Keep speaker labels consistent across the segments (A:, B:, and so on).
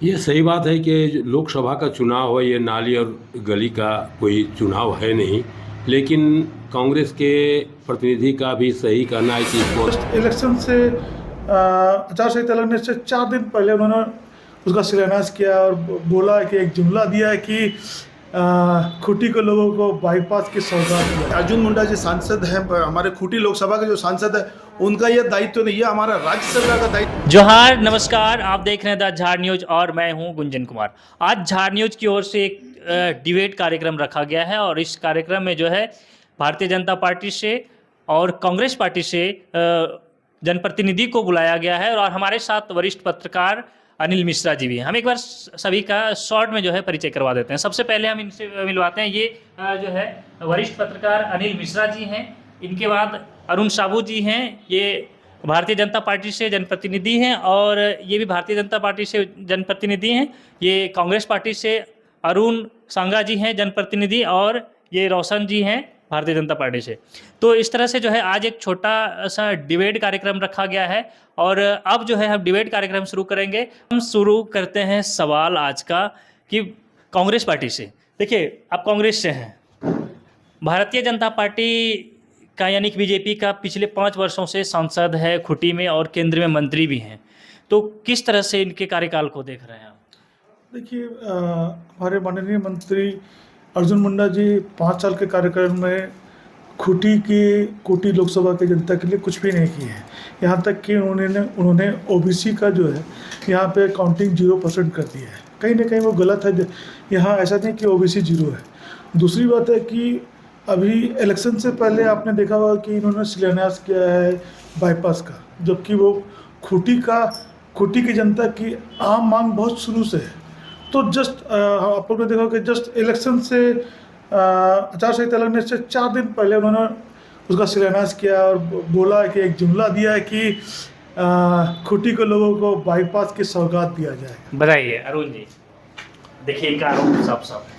A: ये सही बात है कि लोकसभा का चुनाव है, ये नाली और गली का कोई चुनाव है नहीं। लेकिन कांग्रेस के प्रतिनिधि का भी सही कहना है कि इसको
B: इलेक्शन से आचार संहिता लगने से 4 दिन पहले उन्होंने उसका शिलान्यास किया और बोला कि एक जुमला दिया है कि खूंटी के लोगों को बाईपास की सौगात दी।
C: अर्जुन मुंडा जी सांसद हैं, हमारे खूंटी लोकसभा के जो सांसद है उनका यह दायित्व नहीं है, हमारा राज्य सरकार का दायित्व।
D: जोहार, नमस्कार। आप देख रहे हैं द झाड़ न्यूज और मैं हूं गुंजन कुमार। आज झाड़ न्यूज की ओर से एक डिबेट कार्यक्रम रखा गया है और इस कार्यक्रम में जो है भारतीय जनता पार्टी से और कांग्रेस पार्टी से जनप्रतिनिधि को बुलाया गया है और हमारे साथ वरिष्ठ पत्रकार अनिल मिश्रा जी भी हैं। हम एक बार सभी का शॉर्ट में जो है परिचय करवा देते हैं। सबसे पहले हम इनसे मिलवाते हैं। ये जो है वरिष्ठ पत्रकार अनिल मिश्रा जी हैं। इनके बाद अरुण साबू जी हैं, ये भारतीय जनता पार्टी से जनप्रतिनिधि हैं और ये भी भारतीय जनता पार्टी से जनप्रतिनिधि हैं। ये कांग्रेस पार्टी से अरुण सांगा जी हैं जनप्रतिनिधि और ये रोशन जी हैं भारतीय जनता पार्टी से। तो इस तरह से जो है आज एक छोटा सा डिबेट कार्यक्रम रखा गया है और अब जो है हम डिबेट कार्यक्रम शुरू करेंगे। हम शुरू करते हैं सवाल आज का कि कांग्रेस पार्टी से, देखिए आप कांग्रेस से हैं, भारतीय जनता पार्टी का यानी कि बीजेपी का पिछले 5 वर्षों से सांसद है खूंटी में और केंद्र में मंत्री भी हैं, तो किस तरह से इनके कार्यकाल को देख रहे हैं आप?
B: देखिए, हमारे माननीय मंत्री अर्जुन मुंडा जी 5 साल के कार्यकाल में खूंटी लोकसभा की जनता के लिए कुछ भी नहीं किए हैं। यहाँ तक कि उन्होंने ओबीसी का जो है यहाँ पे काउंटिंग 0% कर दिया है। कहीं ना कहीं वो गलत है। यहाँ ऐसा नहीं कि ओबीसी 0 है। दूसरी बात है कि अभी इलेक्शन से पहले आपने देखा होगा कि इन्होंने शिलान्यास किया है बाईपास का, जबकि वो खूंटी की जनता की आम मांग बहुत शुरू से है। तो जस्ट आप लोग ने देखा कि जस्ट इलेक्शन से आचार संहिता लगने से 4 दिन पहले उन्होंने उसका शिलान्यास किया और बोला कि एक जुमला दिया है कि खूंटी के लोगों को बाईपास की सौगात दिया जाएगा।
D: बताइए अरुण जी, देखिए इनका आरोप साफ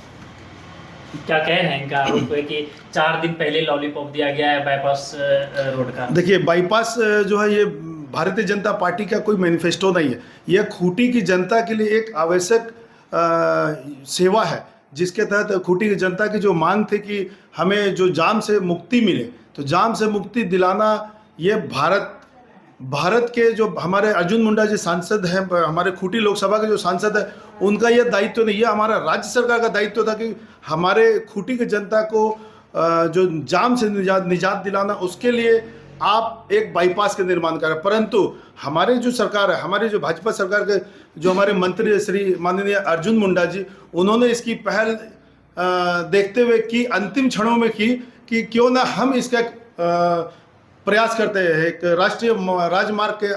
D: क्या कह रहे हैं? इनका आरोप है कि 4 दिन पहले लॉलीपॉप दिया गया है बाईपास रोड का।
C: देखिए, बाईपास जो है ये भारतीय जनता पार्टी का कोई मैनिफेस्टो नहीं है। यह खूंटी की जनता के लिए एक आवश्यक सेवा है, जिसके तहत खूंटी की जनता की जो मांग थी कि हमें जो जाम से मुक्ति मिले, तो जाम से मुक्ति दिलाना ये भारत के जो हमारे अर्जुन मुंडा जी सांसद हैं, हमारे खूंटी लोकसभा के जो सांसद है उनका यह दायित्व नहीं है, हमारा राज्य सरकार का दायित्व था कि हमारे खूंटी की जनता को जो जाम से निजात दिलाना, उसके लिए आप एक बाईपास का निर्माण करें। परंतु हमारे जो सरकार है, हमारे जो भाजपा सरकार के जो हमारे मंत्री श्री माननीय अर्जुन मुंडा जी, उन्होंने इसकी पहल देखते हुए की, अंतिम क्षणों में की कि क्यों ना हम इसका प्रयास करते हैं, एक राष्ट्रीय राजमार्ग के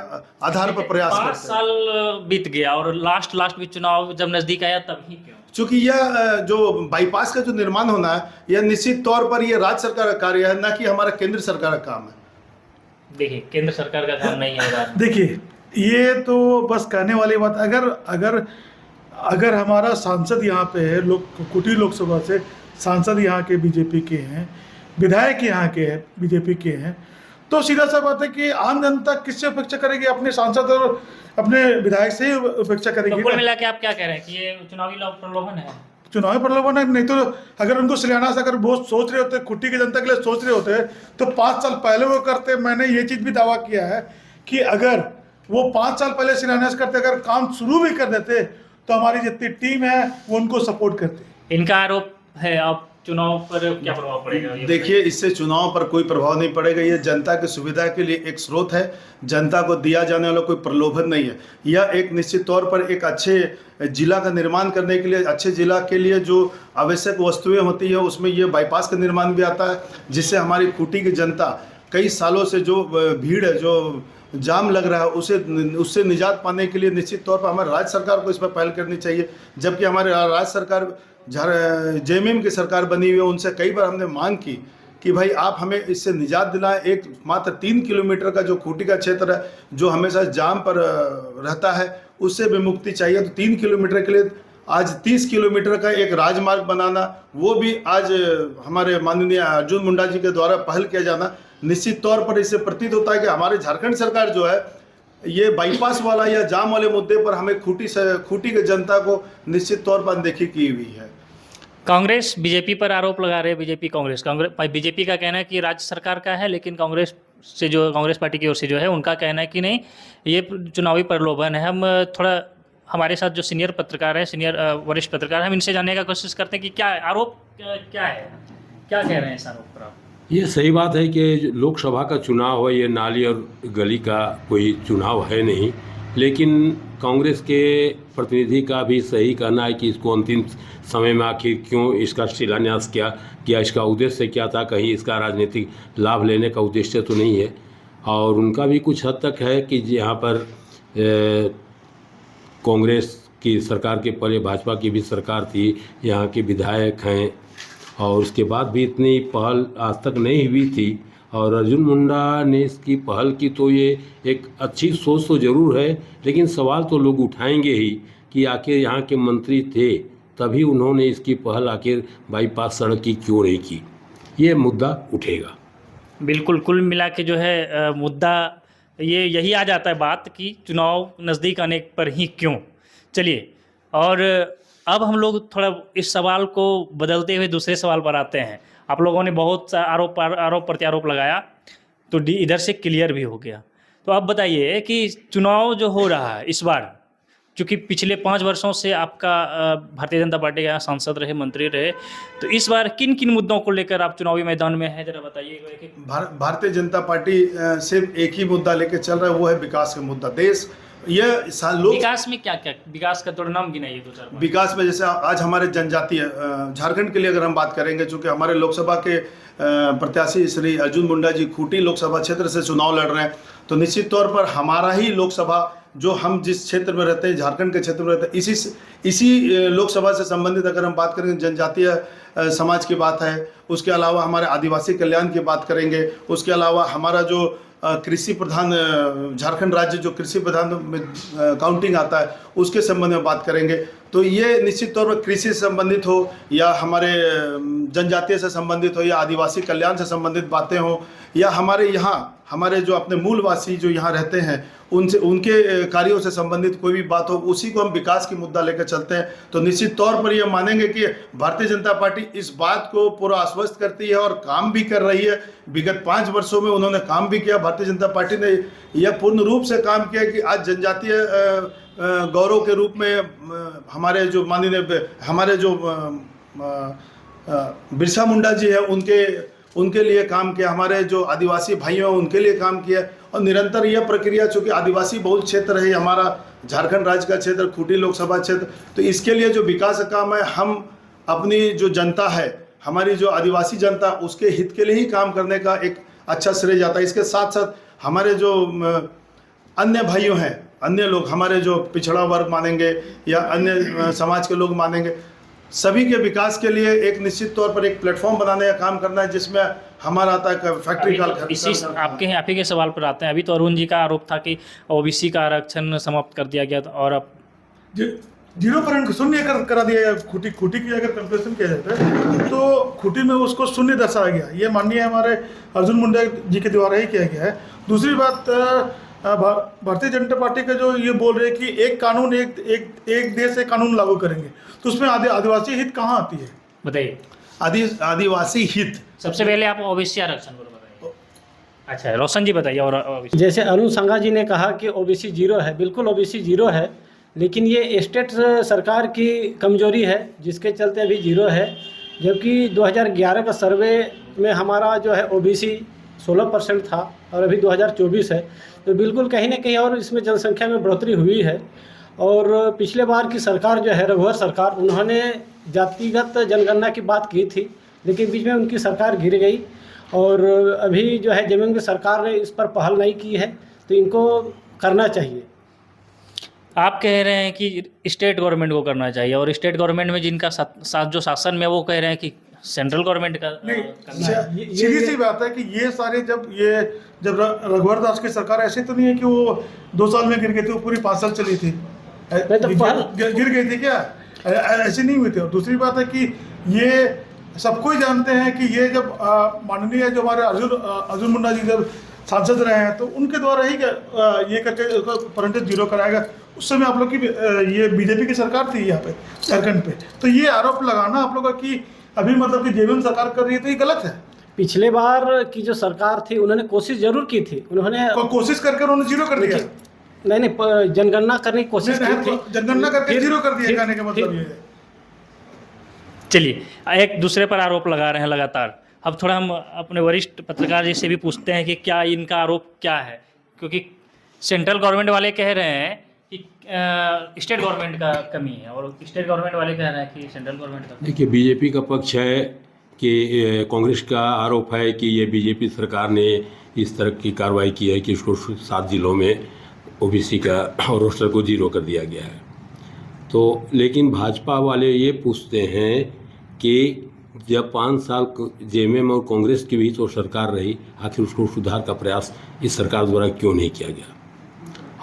C: आधार पर प्रयास करते हैं।
D: 5 साल बीत गया और लास्ट में चुनाव जब नजदीक आया तब ही क्यों?
C: चूंकि यह जो बाईपास का जो निर्माण होना है, यह निश्चित तौर पर यह राज्य सरकार का कार्य है, न कि हमारा केंद्र सरकार का काम है। देखिए,
D: केंद्र सरकार का काम नहीं है।
B: देखिए, ये तो बस कहने वाली बात। अगर हमारा सांसद यहाँ पे है, खूंटी लोकसभा से सांसद यहाँ के बीजेपी के हैं, विधायक यहाँ के हैं बीजेपी के हैं, तो सीधा सा बात है कि आम जनता किससे अपेक्षा करेगी? अपने सांसद और अपने विधायक से ही अपेक्षा करेगी।
D: तो कुल मिला के आप क्या कह रहे हैं कि ये चुनावी प्रलोभन है?
B: चुनावी प्रलोभन है। नहीं तो अगर उनको शिलान्यास अगर वो सोच रहे होते, खूंटी की जनता के लिए सोच रहे होते, तो 5 साल पहले वो करते। मैंने ये चीज़ भी दावा किया है कि अगर वो 5 साल पहले शिलान्यास करते, अगर काम शुरू भी कर देते, तो हमारी जितनी टीम है वो उनको सपोर्ट करती।
D: इनका आरोप है। अब चुनाव पर क्या प्रभाव पड़ेगा?
C: देखिए, इससे चुनाव पर कोई प्रभाव नहीं पड़ेगा। ये जनता की सुविधा के लिए एक स्रोत है, जनता को दिया जाने वाला कोई प्रलोभन नहीं है। यह एक निश्चित तौर पर एक अच्छे जिला का निर्माण करने के लिए, अच्छे जिला के लिए जो आवश्यक वस्तुएं होती है, उसमें ये बाईपास का निर्माण भी आता है, जिससे हमारी खूंटी की जनता कई सालों से जो भीड़ है, जो जाम लग रहा है, उससे निजात पाने के लिए निश्चित तौर पर हमारे राज्य सरकार को इस पर पहल करनी चाहिए। जबकि हमारे राज्य सरकार जेएमएम की सरकार बनी हुई है, उनसे कई बार हमने मांग की कि भाई आप हमें इससे निजात दिलाएं। एक मात्र 3 किलोमीटर का जो खूंटी का क्षेत्र है, जो हमेशा जाम पर रहता है, उससे भी मुक्ति चाहिए। तो 3 किलोमीटर के लिए आज 30 किलोमीटर का एक राजमार्ग बनाना, वो भी आज हमारे माननीय अर्जुन मुंडा जी के द्वारा पहल किया जाना, निश्चित तौर पर इससे प्रतीत होता है कि हमारे झारखंड सरकार जो है ये बाईपास वाला या जाम वाले मुद्दे पर हमें खूटी की जनता को निश्चित तौर पर अनदेखी की हुई है।
D: कांग्रेस बीजेपी पर आरोप लगा रहे हैं, कांग्रेस बीजेपी का कहना है कि राज्य सरकार का है, लेकिन कांग्रेस पार्टी की ओर से जो है उनका कहना है कि नहीं, ये चुनावी प्रलोभन है। हम थोड़ा हमारे साथ जो सीनियर वरिष्ठ पत्रकार हैं, हम इनसे जानने का कोशिश करते हैं कि क्या आरोप क्या है, क्या कह रहे हैं इस आरोप पर आप?
A: ये सही बात है कि लोकसभा का चुनाव है, ये नाली और गली का कोई चुनाव है नहीं, लेकिन कांग्रेस के प्रतिनिधि का भी सही कहना है कि इसको अंतिम समय में आखिर क्यों इसका शिलान्यास किया, इसका उद्देश्य क्या था, कहीं इसका राजनीतिक लाभ लेने का उद्देश्य तो नहीं है। और उनका भी कुछ हद तक है कि यहाँ पर कांग्रेस की सरकार के पहले भाजपा की भी सरकार थी, यहाँ के विधायक हैं, और उसके बाद भी इतनी पहल आज तक नहीं हुई थी। और अर्जुन मुंडा ने इसकी पहल की तो ये एक अच्छी सोच तो ज़रूर है, लेकिन सवाल तो लोग उठाएंगे ही कि आखिर यहाँ के मंत्री थे तभी उन्होंने इसकी पहल आखिर बाईपास सड़क की क्यों नहीं की, ये मुद्दा उठेगा।
D: बिल्कुल, कुल मिला के जो है मुद्दा यही आ जाता है बात कि चुनाव नज़दीक आने पर ही क्यों। चलिए, और अब हम लोग थोड़ा इस सवाल को बदलते हुए दूसरे सवाल पर आते हैं। आप लोगों ने बहुत सा आरोप प्रत्यारोप लगाया, तो इधर से क्लियर भी हो गया। तो अब बताइए कि चुनाव जो हो रहा है इस बार, चूँकि पिछले 5 वर्षों से आपका भारतीय जनता पार्टी के यहाँ सांसद रहे, मंत्री रहे, तो इस बार किन किन मुद्दों को लेकर आप चुनावी मैदान में हैं, जरा बताइए।
C: भारतीय जनता पार्टी सिर्फ एक ही मुद्दा लेकर चल रहा है, वो है विकास का मुद्दा। देश
D: विकास में क्या विकास का थोड़ा नाम गिनाइए 2-4।
C: विकास में जैसे आज हमारे जनजातीय झारखंड के लिए अगर हम बात करेंगे, चूँकि हमारे लोकसभा के प्रत्याशी श्री अर्जुन मुंडा जी खूंटी लोकसभा क्षेत्र से चुनाव लड़ रहे हैं, तो निश्चित तौर पर हमारा ही लोकसभा, जो हम जिस क्षेत्र में रहते हैं, झारखंड के क्षेत्र में रहते हैं, इसी लोकसभा से संबंधित अगर हम बात करेंगे, जनजातीय समाज की बात है, उसके अलावा हमारे आदिवासी कल्याण की बात करेंगे, उसके अलावा हमारा जो कृषि प्रधान झारखंड राज्य जो कृषि प्रधान में काउंटिंग आता है, उसके संबंध में बात करेंगे। तो ये निश्चित तौर पर कृषि से संबंधित हो या हमारे जनजातीय से संबंधित हो या आदिवासी कल्याण से संबंधित बातें हो, या हमारे जो अपने मूलवासी जो यहाँ रहते हैं उनके कार्यों से संबंधित कोई भी बात हो, उसी को हम विकास की मुद्दा लेकर चलते हैं। तो निश्चित तौर पर ये मानेंगे कि भारतीय जनता पार्टी इस बात को पूरा आश्वस्त करती है और काम भी कर रही है। विगत 5 वर्षों में उन्होंने काम भी किया। भारतीय जनता पार्टी ने यह पूर्ण रूप से काम किया कि आज जनजातीय गौरव के रूप में हमारे जो बिरसा मुंडा जी है उनके लिए काम किया, हमारे जो आदिवासी भाई हैं उनके लिए काम किया। और निरंतर यह प्रक्रिया, चूँकि आदिवासी बहुल क्षेत्र है हमारा झारखंड राज्य का क्षेत्र, खूंटी लोकसभा क्षेत्र, तो इसके लिए जो विकास का काम है, हम अपनी जो जनता है, हमारी जो आदिवासी जनता, उसके हित के लिए ही काम करने का एक अच्छा श्रेय जाता है। इसके साथ साथ हमारे जो अन्य भाइयों हैं, अन्य लोग, हमारे जो पिछड़ा वर्ग मानेंगे या अन्य समाज के लोग मानेंगे, सभी के विकास के लिए एक निश्चित तौर पर एक प्लेटफॉर्म बनाने का काम करना है, जिसमें हमारा आता है फैक्ट्री का।
D: इसी आपके के सवाल पर आते हैं। अभी तो अरुण जी का आरोप था कि ओबीसी का आरक्षण समाप्त कर दिया गया था, और अब
B: 0% शून्य करा दिया गया। खूंटी की अगर कंपेरिजन किया जाता है तो खूंटी में उसको शून्य दर्शाया गया। ये माननीय हमारे अर्जुन मुंडा जी के द्वारा ही किया गया है। दूसरी बात, भारतीय जनता पार्टी का जो ये बोल रहे हैं कि एक कानून एक देश एक कानून लागू करेंगे, तो उसमें आदिवासी हित कहाँ आती है,
D: बताइए।
C: आदिवासी हित,
D: सबसे पहले आप ओबीसी आरक्षण को बताइए। अच्छा, रोशन जी बताइए। और
E: जैसे अरुण संघा जी ने कहा कि ओबीसी 0 है, बिल्कुल ओबीसी 0 है, लेकिन ये स्टेट सरकार की कमजोरी है जिसके चलते अभी 0 है। जबकि 2011 का सर्वे में हमारा जो है ओबीसी 16% था और अभी 2024 है, तो बिल्कुल कहीं ना कहीं और इसमें जनसंख्या में बढ़ोतरी हुई है। और पिछले बार की सरकार जो है रघुवर सरकार, उन्होंने जातिगत जनगणना की बात की थी, लेकिन बीच में उनकी सरकार गिर गई और अभी जो है जमीन की सरकार ने इस पर पहल नहीं की है, तो इनको करना चाहिए।
D: आप कह रहे हैं कि स्टेट गवर्नमेंट को करना चाहिए, और स्टेट गवर्नमेंट में जिनका जो शासन में, वो कह रहे हैं कि सेंट्रल गवर्नमेंट का
B: नहीं। सीधी सी बात है कि ये सारे जब रघुवर दास की सरकार, ऐसे तो नहीं है कि वो 2 साल में गिर गई थी, वो पूरी 5 साल चली थी, गिर गई थी क्या? ऐसे नहीं हुई थी। और दूसरी बात है कि ये सबको ही जानते हैं कि ये जब माननीय जो हमारे अर्जुन मुंडा जी जब सांसद रहे हैं, तो उनके द्वारा ही ये करके परसेंटेज जीरो कराएगा। उस समय आप लोग की ये बीजेपी की सरकार थी यहाँ पे झारखंड पे, तो ये आरोप लगाना आप लोग का कि अभी मतलब कि जेवीएम सरकार कर रही है, तो ये गलत है।
E: पिछले बार की जो सरकार थी उन्होंने कोशिश जरूर की थी, उन्होंने
B: कोशिश करके उन्होंने जीरो कर दिया।
E: नहीं, जनगणना करने की कोशिश की थी,
B: जनगणना करके
E: फिर-
B: जीरो कर दिया,
E: फिर-
B: कहने का मतलब ये है।
D: चलिए, एक दूसरे पर आरोप लगा रहे हैं लगातार। अब थोड़ा हम अपने वरिष्ठ पत्रकार जी से भी पूछते हैं कि क्या इनका आरोप क्या है, क्योंकि सेंट्रल गवर्नमेंट वाले कह रहे हैं कि स्टेट गवर्नमेंट का कमी है और स्टेट गवर्नमेंट वाले कह रहे हैं कि सेंट्रल गवर्नमेंट का।
A: देखिए, बीजेपी का पक्ष है कि कांग्रेस का आरोप है कि ये बीजेपी सरकार ने इस तरह की कार्रवाई की है कि इसको 7 जिलों में ओबीसी का रोस्टर को जीरो कर दिया गया है। तो लेकिन भाजपा वाले ये पूछते हैं कि जब 5 साल जेएमएम और कांग्रेस के बीच वो सरकार रही, आखिर उसको सुधार का प्रयास इस सरकार द्वारा क्यों नहीं किया गया।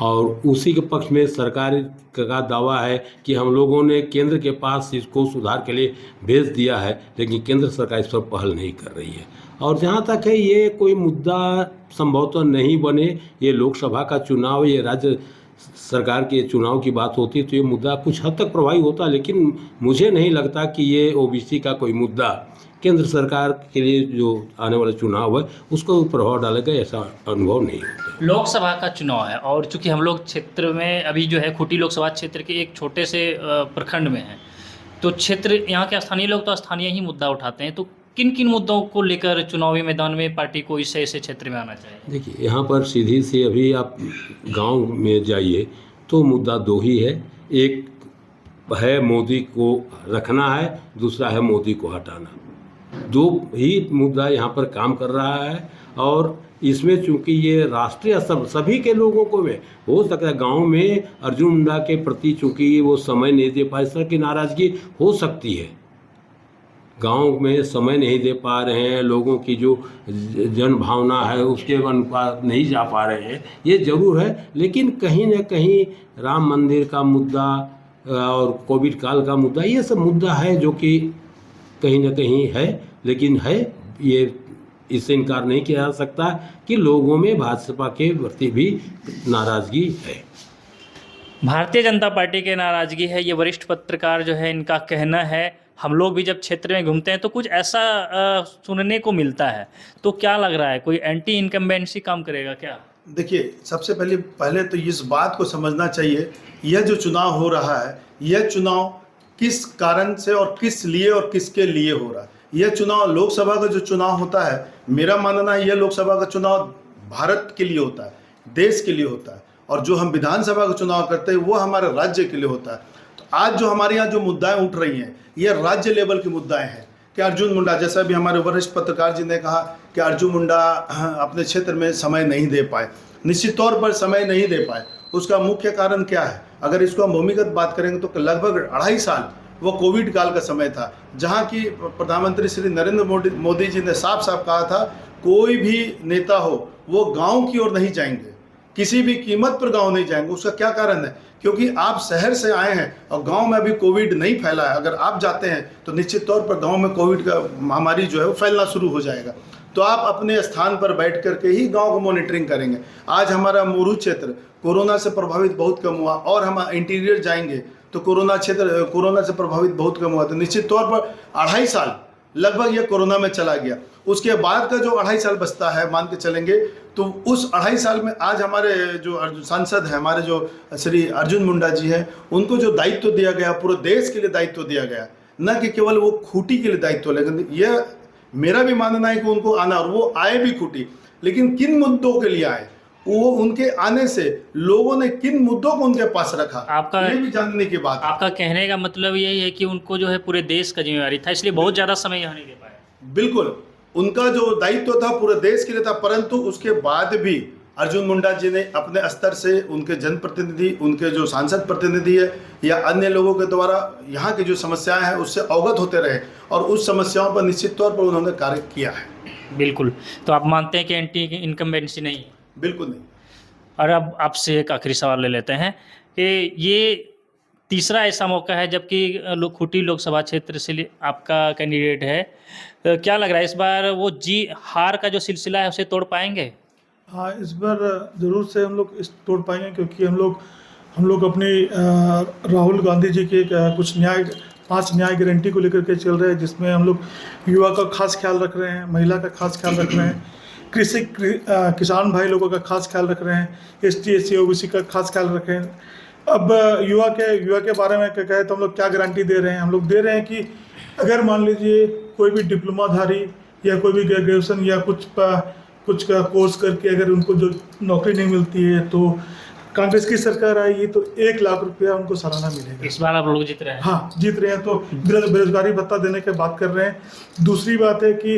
A: और उसी के पक्ष में सरकार का दावा है कि हम लोगों ने केंद्र के पास इसको सुधार के लिए भेज दिया है, लेकिन केंद्र सरकार इस पर पहल नहीं कर रही है। और जहाँ तक है ये कोई मुद्दा संभवतः नहीं बने, ये लोकसभा का चुनाव, ये राज्य सरकार के चुनाव की बात होती तो ये मुद्दा कुछ हद तक प्रभावी होता, लेकिन मुझे नहीं लगता कि ये ओबीसी का कोई मुद्दा केंद्र सरकार के लिए जो आने वाला चुनाव है उसको प्रभाव डालेगा, ऐसा अनुभव नहीं होता।
D: लोकसभा का चुनाव है और चूंकि हम लोग क्षेत्र में अभी जो है खूंटी लोकसभा क्षेत्र के एक छोटे से प्रखंड में हैं, तो क्षेत्र यहाँ के स्थानीय लोग तो स्थानीय ही मुद्दा उठाते हैं। तो किन किन मुद्दों को लेकर चुनावी मैदान में पार्टी को इस ऐसे क्षेत्र में आना चाहिए?
A: देखिए, यहाँ पर सीधी सी अभी आप गांव में जाइए तो मुद्दा 2 ही है। एक है मोदी को रखना है, दूसरा है मोदी को हटाना। 2 ही मुद्दा यहाँ पर काम कर रहा है। और इसमें चूंकि ये राष्ट्रीय सभी के लोगों को में हो सकता है, गांव में अर्जुन मुंडा के प्रति चूंकि वो समय नहीं दे पाए, इस तरह की नाराज़गी हो सकती है। गांव में समय नहीं दे पा रहे हैं, लोगों की जो जन भावना है उसके अनुपात नहीं जा पा रहे हैं, ये ज़रूर है। लेकिन कहीं न कहीं राम मंदिर का मुद्दा और कोविड काल का मुद्दा, ये सब मुद्दा है जो कि कहीं न कहीं है, लेकिन है ये, इससे इनकार नहीं किया जा सकता कि लोगों में भाजपा के प्रति भी नाराज़गी है।
D: भारतीय जनता पार्टी के नाराज़गी है, ये वरिष्ठ पत्रकार जो है इनका कहना है। हम लोग भी जब क्षेत्र में घूमते हैं तो कुछ ऐसा सुनने को मिलता है। तो क्या लग रहा है, कोई एंटी इनकम्बेंसी काम करेगा क्या?
C: देखिए, सबसे पहले तो इस बात को समझना चाहिए, यह जो चुनाव हो रहा है, यह चुनाव किस कारण से और किस लिए और किसके लिए हो रहा है। यह चुनाव, लोकसभा का जो चुनाव होता है, मेरा मानना है यह लोकसभा का चुनाव भारत के लिए होता है, देश के लिए होता है। और जो हम विधानसभा का चुनाव करते हैं वो हमारे राज्य के लिए होता है। तो आज जो हमारे यहाँ जो मुद्दाएं उठ रही हैं, ये राज्य लेवल की मुद्दाएं हैं कि अर्जुन मुंडा, जैसा भी हमारे वरिष्ठ पत्रकार जी ने कहा कि अर्जुन मुंडा अपने क्षेत्र में समय नहीं दे पाए। निश्चित तौर पर समय नहीं दे पाए, उसका मुख्य कारण क्या है? अगर इसको हम भूमिगत बात करेंगे तो लगभग 2.5 साल वो कोविड काल का समय था, जहाँ की प्रधानमंत्री श्री नरेंद्र मोदी जी ने साफ साफ कहा था, कोई भी नेता हो वो गाँव की ओर नहीं जाएंगे, किसी भी कीमत पर गांव नहीं जाएंगे। उसका क्या कारण है? क्योंकि आप शहर से आए हैं और गांव में अभी कोविड नहीं फैला है। अगर आप जाते हैं तो निश्चित तौर पर गांव में कोविड का महामारी जो है वो फैलना शुरू हो जाएगा। तो आप अपने स्थान पर बैठ करके ही गांव को मॉनिटरिंग करेंगे। आज हमारा मुरू क्षेत्र कोरोना से प्रभावित बहुत कम हुआ, और हम इंटीरियर जाएंगे तो कोरोना से प्रभावित बहुत कम हुआ। तो निश्चित तौर पर 2.5 साल लगभग ये कोरोना में चला गया। उसके बाद का जो 2.5 साल बचता है, मान के चलेंगे तो उस 2.5 साल में आज हमारे जो सांसद हैं, हमारे जो श्री अर्जुन मुंडा जी हैं, उनको जो दायित्व दिया गया, पूरे देश के लिए दायित्व दिया गया, न कि केवल वो खूंटी के लिए दायित्व। लेकिन यह मेरा भी मानना है कि उनको आना, और वो आए भी खूंटी, लेकिन किन मुद्दों के लिए आए, वो उनके आने से लोगों ने किन मुद्दों को उनके पास रखा,
D: आपका
C: ये भी जानने की बात है।
D: आपका कहने का मतलब यही है कि उनको जो है पूरे देश का जिम्मेवारी था, इसलिए बहुत ज़्यादा समय यहाँ नहीं दे पाए।
C: बिल्कुल, उनका जो दायित्व था पूरे देश के लिए था, परंतु उसके बाद भी अर्जुन मुंडा जी ने अपने स्तर से उनके जनप्रतिनिधि, उनके जो सांसद प्रतिनिधि है या अन्य लोगों के द्वारा यहाँ की जो समस्याएं हैं उससे अवगत होते रहे, और उस समस्याओं पर निश्चित तौर पर उन्होंने कार्य किया है।
D: बिल्कुल। तो आप मानते हैं कि एंटी इनकम्बेंसी नहीं है?
C: बिल्कुल नहीं।
D: और अब आपसे एक आखिरी सवाल ले लेते हैं कि ये तीसरा ऐसा मौका है जबकि खूंटी लोकसभा क्षेत्र से आपका कैंडिडेट है, क्या लग रहा है इस बार वो हार का जो सिलसिला है उसे तोड़ पाएंगे?
B: हाँ, इस बार ज़रूर से हम लोग इस तोड़ पाएंगे, क्योंकि हम लोग अपनी राहुल गांधी जी के कुछ 5 न्याय गारंटी को लेकर के चल रहे हैं, जिसमें हम लोग युवा का खास ख्याल रख रहे हैं, महिला का खास ख्याल रख रहे हैं, किसान भाई लोगों का खास ख्याल रख रहे हैं, ST SC OBC का खास ख्याल रख रहे हैं। अब युवा के बारे में क्या कहे तो हम लोग क्या गारंटी दे रहे हैं? हम लोग दे रहे हैं कि अगर मान लीजिए कोई भी डिप्लोमाधारी या कोई भी ग्रेजुएशन या कुछ का कोर्स करके अगर उनको जो नौकरी नहीं मिलती है, तो कांग्रेस की सरकार आएगी तो 1 लाख रुपया उनको सालाना मिलेगा।
D: इस बार आप लोग जीत रहे हैं।
B: हाँ, जीत रहे हैं, तो बेरोजगारी भत्ता देने की बात कर रहे हैं। दूसरी बात है कि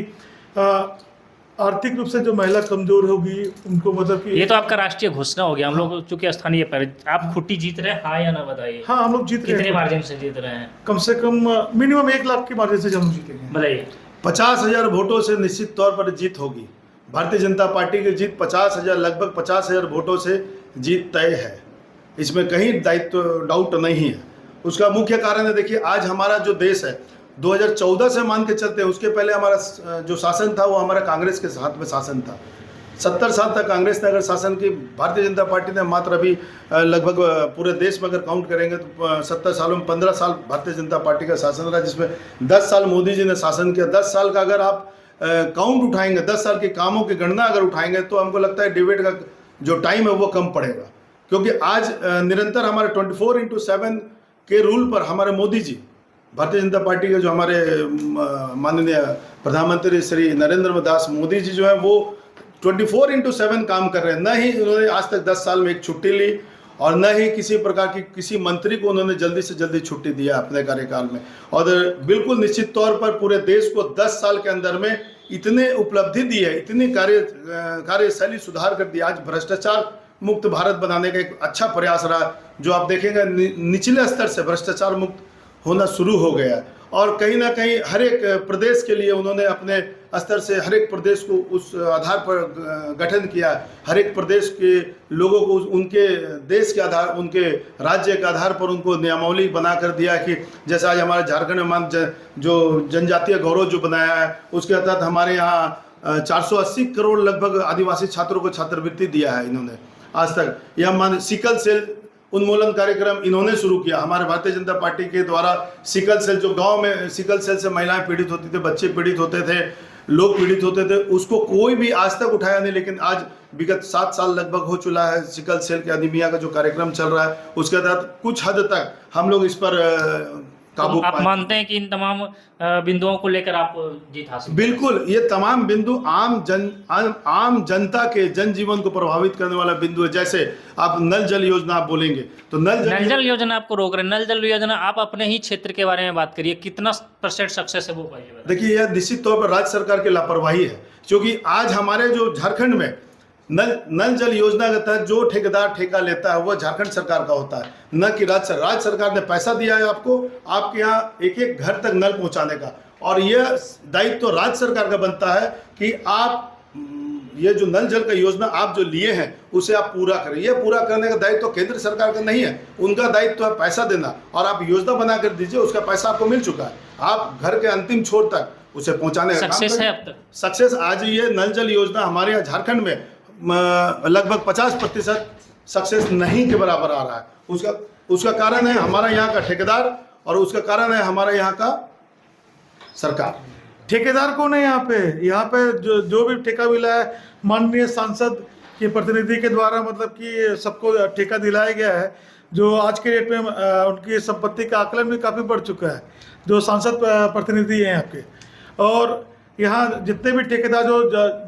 B: आर्थिक रूप से जो महिला कमजोर होगी उनको, मतलब कि
D: ये तो आपका राष्ट्रीय घोषणा हो गया। हम लोग चूंकि स्थानीय पर आप खुट्टी जीत रहे हैं, हाँ या ना बताइए?
B: हाँ, हम लोग जीत रहे
D: कितने
B: हैं।
D: मार्जिन से जीत रहे हैं?
B: कम से कम मिनिमम 1 लाख की मार्जिन से हम जीतेंगे।
D: बताइए।
C: 50,000 वोटों से निश्चित तौर पर जीत होगी। भारतीय जनता पार्टी की जीत 50,000, लगभग 50,000 वोटों से जीत तय है, इसमें कहीं डाउट नहीं है। उसका मुख्य कारण है, देखिए आज हमारा जो देश है 2014 से मान के चलते हैं, उसके पहले हमारा जो शासन था वो हमारा कांग्रेस के हाथ में शासन था। 70 साल तक कांग्रेस ने अगर शासन की, भारतीय जनता पार्टी ने मात्र अभी लगभग पूरे देश में अगर काउंट करेंगे तो 70 सालों में 15 साल भारतीय जनता पार्टी का शासन रहा, जिसमें 10 साल मोदी जी ने शासन किया। 10 साल का अगर आप काउंट उठाएंगे, 10 साल के कामों की गणना अगर उठाएंगे, तो हमको लगता है डिबेट का जो टाइम है वो कम पड़ेगा, क्योंकि आज निरंतर हमारे 24/7 के रूल पर हमारे मोदी जी, भारतीय जनता पार्टी के जो हमारे माननीय प्रधानमंत्री श्री नरेंद्र दास मोदी जी जो है वो 24/7 काम कर रहे हैं। न ही उन्होंने आज तक 10 साल में एक छुट्टी ली, और न ही किसी प्रकार की किसी मंत्री को उन्होंने जल्दी से जल्दी छुट्टी दिया अपने कार्यकाल में। और बिल्कुल निश्चित तौर पर पूरे देश को 10 साल के अंदर में इतने उपलब्धि दी है, इतनी कार्यशैली सुधार कर दिया। आज भ्रष्टाचार मुक्त भारत बनाने का एक अच्छा प्रयास रहा, जो आप देखेंगे निचले स्तर से भ्रष्टाचार मुक्त होना शुरू हो गया। और कहीं ना कहीं हर एक प्रदेश के लिए उन्होंने अपने स्तर से हर एक प्रदेश को उस आधार पर गठन किया। हर एक प्रदेश के लोगों को उनके देश के आधार, उनके राज्य के आधार पर उनको नियमावली बना कर दिया कि जैसे आज हमारे झारखंड में जो जनजातीय गौरव जो बनाया है, उसके तहत हमारे यहाँ 480 करोड़ लगभग आदिवासी छात्रों को छात्रवृत्ति दिया है इन्होंने आज तक। यह मान सिकल सेल उन्मूलन कार्यक्रम इन्होंने शुरू किया, हमारे भारतीय जनता पार्टी के द्वारा। सिकल सेल जो गांव में सिकल सेल से महिलाएं पीड़ित होती थी, बच्चे पीड़ित होते थे, लोग पीड़ित होते थे, उसको कोई भी आज तक उठाया नहीं। लेकिन आज विगत 7 साल लगभग हो चुका है सिकल सेल के एनीमिया का जो कार्यक्रम चल रहा है, उसके तहत कुछ हद तक हम लोग इस पर काबू
D: आप मानते हैं कि इन तमाम बिंदुओं को लेकर आप जीत हासिल?
C: बिल्कुल, ये तमाम बिंदु आम जनता के जनजीवन को प्रभावित करने वाला बिंदु है। जैसे आप नल जल योजना आप बोलेंगे तो
D: नल जल योजना आपको रोक रहे हैं। नल जल योजना आप अपने ही क्षेत्र के बारे में बात करिए, कितना % सक्सेस है वो पाइए?
C: देखिए, यह निश्चित तौर पर राज्य सरकार की लापरवाही है, क्योंकि आज हमारे जो झारखंड में नल जल योजना के तहत जो ठेकेदार ठेका लेता है वो झारखंड सरकार का होता है, न कि राज्य सरकार ने पैसा दिया है आपको, आपके यहाँ एक एक घर तक नल पहुंचाने का। और यह दायित्व तो राज्य सरकार का बनता है कि आप ये जो नल जल का योजना आप जो लिए हैं उसे आप पूरा करें। यह पूरा करने का दायित्व तो केंद्र सरकार का नहीं है, उनका दायित्व है पैसा देना, और आप योजना बना कर दीजिए, उसका पैसा आपको मिल चुका है, आप घर के अंतिम छोर तक उसे पहुंचाने का काम
D: सक्सेस है
C: करें।
D: अब तक
C: सक्सेस आज ये नल जल योजना हमारे यहाँ झारखंड में लगभग 50% सक्सेस नहीं के बराबर आ रहा है। उसका कारण है हमारा यहाँ का ठेकेदार, और उसका कारण है हमारा यहाँ का सरकार।
B: ठेकेदार कौन है यहाँ पे जो भी ठेका मिला है माननीय सांसद के प्रतिनिधि के द्वारा, मतलब कि सबको ठेका दिलाया गया है। जो आज के डेट में उनकी संपत्ति का आकलन भी काफ़ी बढ़ चुका है, जो सांसद प्रतिनिधि हैं आपके। और यहाँ जितने भी ठेकेदार जो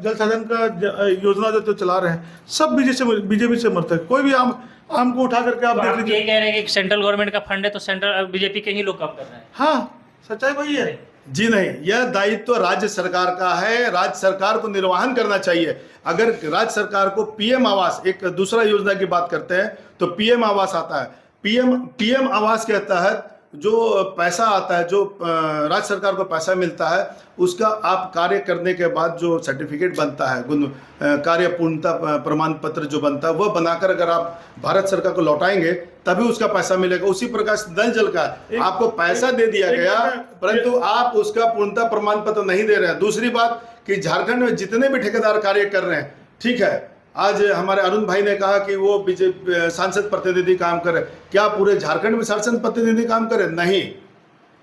B: जल साधन का योजना जो चला रहे हैं, सब बीजेपी से समर्थक। कोई भी आम को उठा करके आप देख लीजिए।
D: ये कह रहे हैं कि सेंट्रल गवर्नमेंट का फंड है तो सेंट्रल बीजेपी के ही लोग काम कर रहे हैं।
B: हाँ, सच्चाई वही है
C: जी। नहीं, यह दायित्व तो राज्य सरकार का है, राज्य सरकार को निर्वहन करना चाहिए। अगर राज्य सरकार को पीएम आवास, एक दूसरा योजना की बात करते हैं तो पीएम आवास आता है। पीएम आवास के तहत जो पैसा आता है, जो राज्य सरकार को पैसा मिलता है, उसका आप कार्य करने के बाद जो सर्टिफिकेट बनता है, कार्य पूर्णता प्रमाण पत्र जो बनता है, वह बनाकर अगर आप भारत सरकार को लौटाएंगे तभी उसका पैसा मिलेगा। उसी प्रकार नल जल का आपको पैसा दे दिया गया, परंतु आप उसका पूर्णता प्रमाण पत्र नहीं दे रहे हैं। दूसरी बात कि झारखंड में जितने भी ठेकेदार कार्य कर रहे हैं, ठीक है, आज हमारे अरुण भाई ने कहा कि वो बीजेपी सांसद प्रतिनिधि काम करे। क्या पूरे झारखंड में सांसद प्रतिनिधि काम करे? नहीं,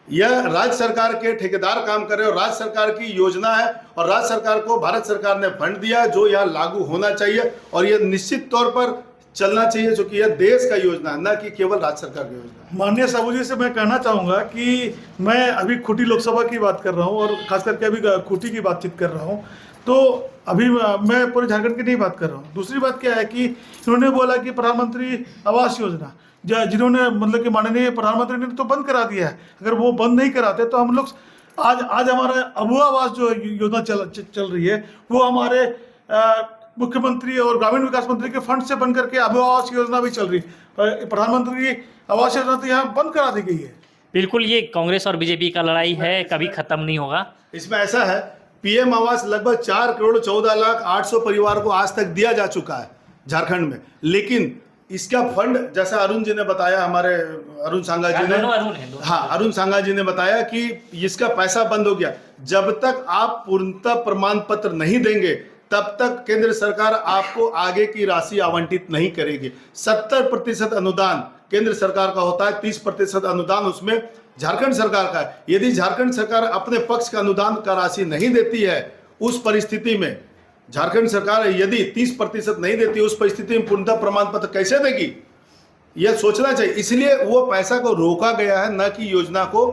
C: यह राज्य सरकार के ठेकेदार काम कर रहे हैं और राज्य सरकार की योजना है और राज्य सरकार को भारत सरकार ने फंड दिया जो यहाँ लागू होना चाहिए और यह निश्चित तौर पर चलना चाहिए, क्योंकि यह देश का योजना है, न कि केवल राज्य सरकार की योजना है।
B: माननीय साबू जी से मैं कहना चाहूँगा कि मैं अभी खूंटी लोकसभा की बात कर रहा हूँ और खास करके अभी खूंटी की बातचीत कर रहा हूँ, तो अभी मैं पूरे झारखंड की नहीं बात कर रहा हूँ। दूसरी बात क्या है कि इन्होंने बोला कि प्रधानमंत्री आवास योजना जिन्होंने मतलब कि माननीय प्रधानमंत्री ने तो बंद करा दिया है, अगर वो बंद नहीं कराते तो हम लोग आज हमारा अबुआ आवास जो योजना चल रही है वो हमारे मुख्यमंत्री और ग्रामीण विकास मंत्री के फंड से बन करके अबुआ आवास योजना भी चल रही है। प्रधानमंत्री आवास योजना तो यहाँ बंद करा दी गई है।
D: बिल्कुल, ये कांग्रेस और बीजेपी का लड़ाई है, कभी खत्म नहीं होगा।
C: इसमें ऐसा है, पीएम आवास लगभग 4,14,08,00,000 परिवार को आज तक दिया जा चुका है झारखंड में, लेकिन इसका फंड जैसा अरुण जी ने बताया, हमारे अरुण सांगा जी ने, हाँ अरुण सांगा जी ने बताया कि इसका पैसा बंद हो गया। जब तक आप पूर्णतः प्रमाण पत्र नहीं देंगे तब तक केंद्र सरकार आपको आगे की राशि आवंटित नहीं करेगी। 70% अनुदान केंद्र सरकार का होता है, 30% अनुदान उसमें झारखंड सरकार का है। यदि झारखंड सरकार अपने पक्ष का अनुदान का राशि नहीं देती है, उस परिस्थिति में झारखंड सरकार यदि 30% नहीं देती, उस परिस्थिति में पूर्णतः प्रमाण पत्र कैसे देगी, यह सोचना चाहिए। इसलिए वो पैसा को रोका गया है, न कि योजना को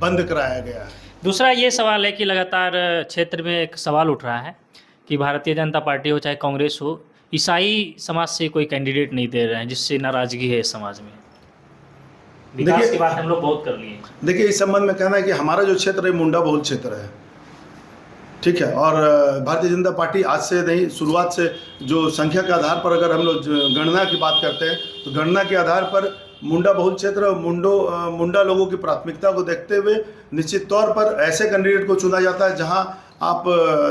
C: बंद कराया गया है।
D: दूसरा ये सवाल है कि लगातार क्षेत्र में एक सवाल उठ रहा है कि भारतीय जनता पार्टी हो चाहे कांग्रेस हो, ईसाई समाज से कोई कैंडिडेट नहीं दे रहे हैं, जिससे नाराजगी है इस समाज में। विकास की बात हम लोग बहुत कर लिए।
C: देखिए, इस संबंध में कहना है कि हमारा जो क्षेत्र है मुंडा बहुल क्षेत्र है, ठीक है, और भारतीय जनता पार्टी आज से नहीं, शुरुआत से जो संख्या के आधार पर अगर हम लोग गणना की बात करते हैं तो गणना के आधार पर मुंडा बहुल क्षेत्र और मुंडा लोगों की प्राथमिकता को देखते हुए निश्चित तौर पर ऐसे कैंडिडेट को चुना जाता है जहां आप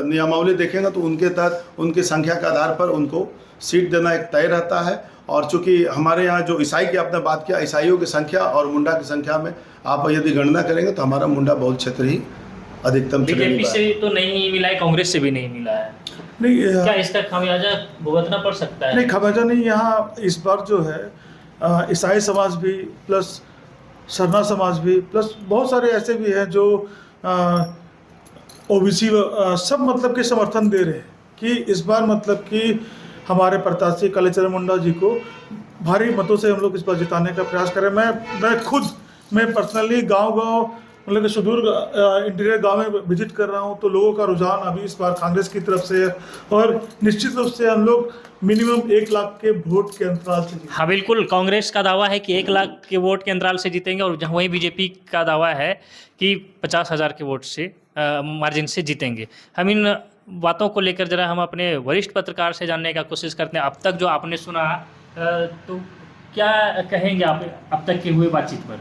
C: नियमावली देखेंगे तो उनके तहत उनकी संख्या के आधार पर उनको सीट देना एक तय रहता है। और चूंकि हमारे यहाँ जो ईसाई की आपने बात किया, ईसाइयों की संख्या और मुंडा की संख्या में आप यदि गणना करेंगे तो हमारा मुंडा बहुल क्षेत्र ही अधिकतम।
D: बीजेपी से तो नहीं मिला है, कांग्रेस से भी नहीं मिला है,
B: नहीं
D: क्या इसका खामियाजा भुगतना पड़ सकता है?
B: नहीं, खामियाजा नहीं। यहाँ इस बार जो है ईसाई समाज भी प्लस सरना समाज भी प्लस बहुत सारे ऐसे भी हैं जो ओबीसी सब मतलब कि समर्थन दे रहे हैं कि इस बार मतलब कि हमारे प्रत्याशी कालीचरण मुंडा जी को भारी मतों से हम लोग इस बार जिताने का प्रयास करें। मैं पर्सनली गांव मतलब कि सुदूर इंटीरियर गांव में विजिट कर रहा हूं, तो लोगों का रुझान अभी इस बार कांग्रेस की तरफ से है और निश्चित रूप से हम लोग मिनिमम 1 लाख के वोट के अंतराल से जीतेंगे।
D: हाँ बिल्कुल, कांग्रेस का दावा है कि 1 लाख के वोट के अंतराल से जीतेंगे और वहीं बीजेपी का दावा है कि 50,000 के वोट से मार्जिन से जीतेंगे। हम इन बातों को लेकर जरा हम अपने वरिष्ठ पत्रकार से जानने का कोशिश करते हैं। अब तक जो आपने सुना तो क्या कहेंगे आप अब तक के हुए बातचीत पर?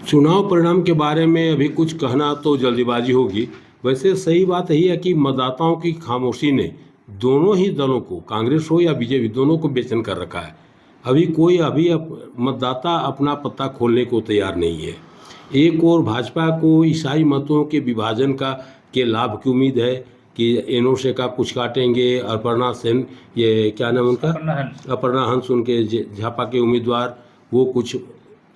A: चुनाव परिणाम के बारे में अभी कुछ कहना तो जल्दीबाजी होगी। वैसे सही बात यही है कि मतदाताओं की खामोशी ने दोनों ही दलों को, कांग्रेस हो या बीजेपी, दोनों को बेचैन कर रखा है। अभी मतदाता अपना पत्ता खोलने को तैयार नहीं है। एक और भाजपा को ईसाई मतों के विभाजन के लाभ की उम्मीद है कि एनोशे का कुछ काटेंगे, अपर्णा सेन, ये क्या नाम उनका, अपर्णा हंस, उनके झापा के उम्मीदवार, वो कुछ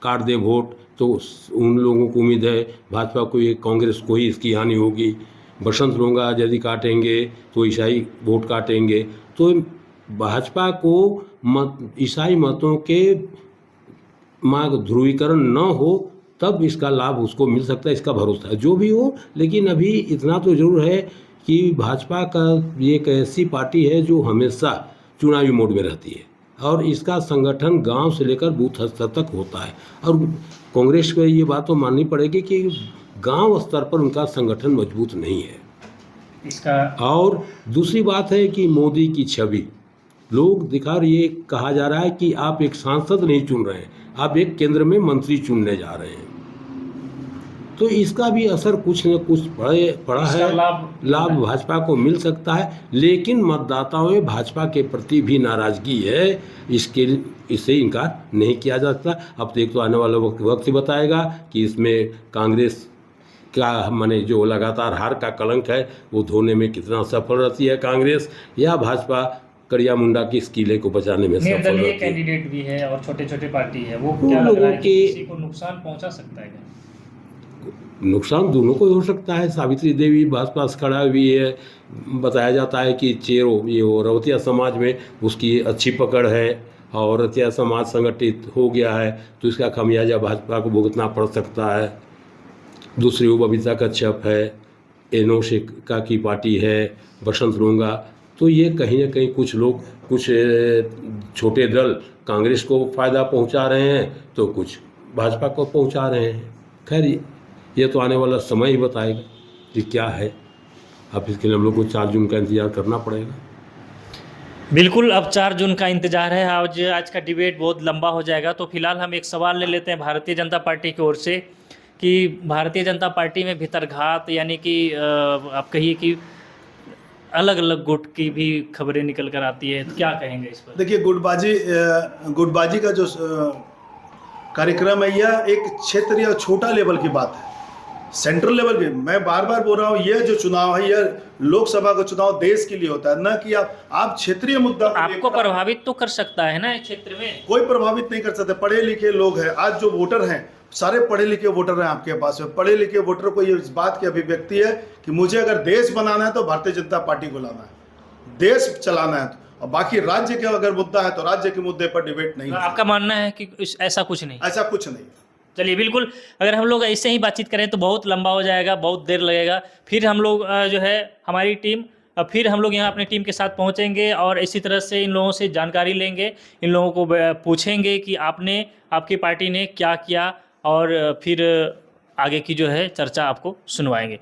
A: काट दें वोट, तो उन लोगों को उम्मीद है भाजपा को, ये कांग्रेस को ही इसकी हानि होगी। बसंत लोंगा यदि काटेंगे तो ईसाई वोट काटेंगे, तो भाजपा को ईसाई मतों के ध्रुवीकरण न हो तब इसका लाभ उसको मिल सकता है, इसका भरोसा है। जो भी हो, लेकिन अभी इतना तो जरूर है कि भाजपा का ये एक ऐसी पार्टी है जो हमेशा चुनावी मोड में रहती है और इसका संगठन गांव से लेकर बूथ स्तर तक होता है। और कांग्रेस को ये बात तो माननी पड़ेगी कि गांव स्तर पर उनका संगठन मजबूत नहीं है
D: इसका। और
A: दूसरी बात है कि मोदी की छवि लोग दिखा, ये कहा जा रहा है कि आप एक सांसद नहीं चुन रहे हैं, आप एक केंद्र में मंत्री चुनने जा रहे हैं, तो इसका भी असर कुछ न कुछ पड़ा है। लाभ भाजपा को मिल सकता है, लेकिन मतदाताओं में भाजपा के प्रति भी नाराजगी है, इससे इनकार नहीं किया जा सकता। अब तो एक तो आने वाला वक्त ही बताएगा कि इसमें कांग्रेस का माने जो लगातार हार का कलंक है वो धोने में कितना सफल रहती है कांग्रेस, या भाजपा कड़िया मुंडा की इस किले को बचाने में सफल
D: निर्दलीय
A: रहती है।
D: कैंडिडेट भी है और छोटे छोटे पार्टी है, वो
A: वो
D: क्या लग रहा
A: लोगों
D: है कि
A: की-
D: किसी को नुकसान पहुंचा सकता है क्या?
A: नुकसान दोनों को हो सकता है। सावित्री देवी भाजपा से खड़ा हुई है, बताया जाता है कि चेरो ये वो रवतिया समाज में उसकी अच्छी पकड़ है और रवतिया समाज संगठित हो गया है, तो इसका खमियाजा भाजपा को भुगतना पड़ सकता है। दूसरी वो बबीता कच्छप है, एनो शेखा की पार्टी है, बसंत लूंगा, तो ये कहीं ना कहीं कुछ लोग, कुछ छोटे दल कांग्रेस को फ़ायदा पहुंचा रहे हैं तो कुछ भाजपा को पहुंचा रहे हैं। खैर ये तो आने वाला समय ही बताएगा कि क्या है। अब इसके लिए हम लोग को 4 जून का इंतज़ार करना पड़ेगा।
D: बिल्कुल, अब 4 जून का इंतजार है। आज का डिबेट बहुत लंबा हो जाएगा, तो फिलहाल हम एक सवाल ले लेते हैं भारतीय जनता पार्टी की ओर से कि भारतीय जनता पार्टी में भीतरघात, यानी कि आप कहिए कि अलग अलग गुट की भी खबरें निकल कर आती है, तो क्या कहेंगे इस पर?
C: देखिए, गुटबाजी का जो कार्यक्रम है, यह एक क्षेत्रीय और छोटा लेवल की बात है। सेंट्रल लेवल पे मैं बार बार बोल रहा हूँ, यह जो चुनाव है, यह लोकसभा का चुनाव देश के लिए होता है, न कि आप क्षेत्रीय मुद्दा को
D: आपको
C: लेकर-
D: प्रभावित तो कर सकता है ना इस क्षेत्र में?
C: कोई प्रभावित नहीं कर सकते। पढ़े लिखे लोग हैं, आज जो वोटर हैं सारे पढ़े लिखे वोटर हैं आपके पास में। पढ़े लिखे वोटर को ये इस बात की अभिव्यक्ति है कि मुझे अगर देश बनाना है तो भारतीय जनता पार्टी को लाना है, देश चलाना है, और बाकी राज्य के अगर मुद्दा है तो राज्य के मुद्दे पर डिबेट नहीं
D: तो
C: है।
D: आपका मानना है कि ऐसा कुछ नहीं?
C: ऐसा कुछ नहीं।
D: चलिए, बिल्कुल, अगर हम लोग ऐसे ही बातचीत करें तो बहुत लंबा हो जाएगा, बहुत देर लगेगा। फिर हम लोग जो है हमारी टीम, फिर हम लोग यहाँ अपनी टीम के साथ पहुँचेंगे और इसी तरह से इन लोगों से जानकारी लेंगे, इन लोगों को पूछेंगे कि आपकी पार्टी ने क्या किया, और फिर आगे की जो है चर्चा आपको सुनवाएंगे।